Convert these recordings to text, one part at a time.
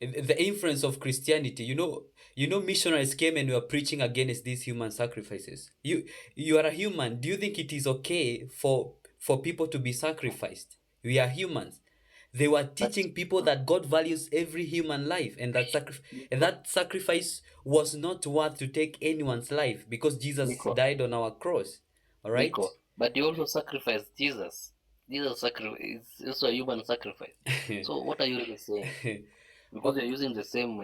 the influence of Christianity. Missionaries came and were preaching against these human sacrifices. You are a human. Do you think it is okay for people to be sacrificed? We are humans. They were But teaching people that God values every human life, and and Nico, that sacrifice was not worth to take anyone's life because Jesus Nico, died on our cross. All right. Nico. But you also sacrificed Jesus. Jesus is also a human sacrifice. So what are you really saying? Because Oh, you're using the same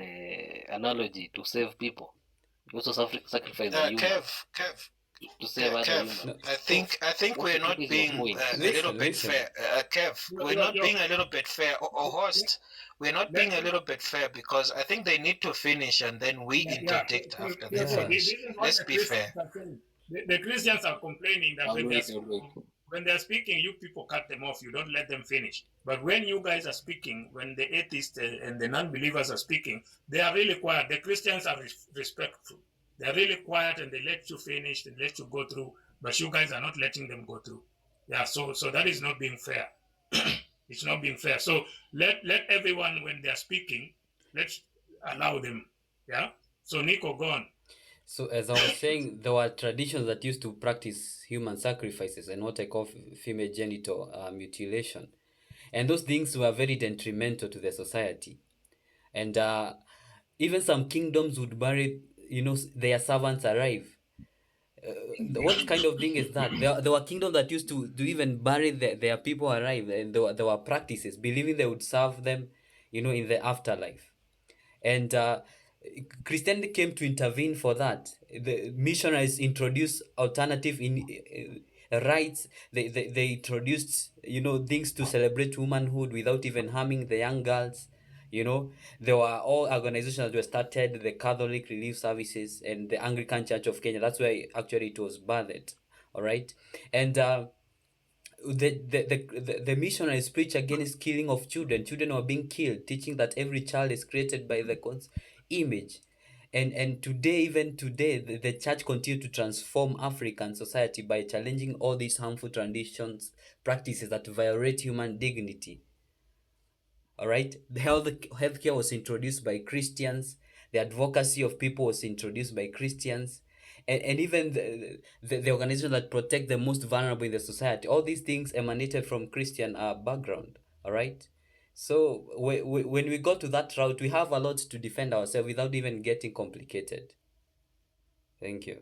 analogy to save people. You also sacrifice a human Kev, to save other Kev. humans. no, So I think we're what not is your being point? a little listen, bit listen. fair. Kev, we're not Yo, being a little bit fair. Or host, we're not let, being a little bit fair because I think they need to finish and then we yeah, interdict after they so Yeah. this finish. is what Let's the be Christians fair. are saying. The Christians are complaining that I'll wait, I'll wait. when they're speaking, you people cut them off. You don't let them finish. But when you guys are speaking, when the atheists and the non-believers are speaking, they are really quiet. The Christians are respectful. They're really quiet and they let you finish, they let you go through. But you guys are not letting them go through. Yeah, so that is not being fair. It's not being fair. So let everyone when they're speaking, let's allow them. Yeah. So Nico, go on. So as I was saying, there were traditions that used to practice human sacrifices and what I call female genital mutilation, and those things were very detrimental to the society. And even some kingdoms would bury, their servants alive. What kind of thing is that? There were kingdoms that used to even bury their people alive, and there were practices believing they would serve them, in the afterlife. And Christianity came to intervene for that. The missionaries introduced alternative rights. They introduced, things to celebrate womanhood without even harming the young girls. There were all organizations that were started, the Catholic Relief Services and the Anglican Church of Kenya. That's where actually it was birthed. All right. And the missionaries preach against killing of children. Children were being killed, teaching that every child is created by the God's image. And today, even today, the church continues to transform African society by challenging all these harmful traditions, practices that violate human dignity. All right, the healthcare was introduced by Christians. The advocacy of people was introduced by Christians, and even the organization that protect the most vulnerable in the society. All these things emanated from Christian background. All right, so when we go to that route, we have a lot to defend ourselves without even getting complicated. Thank you.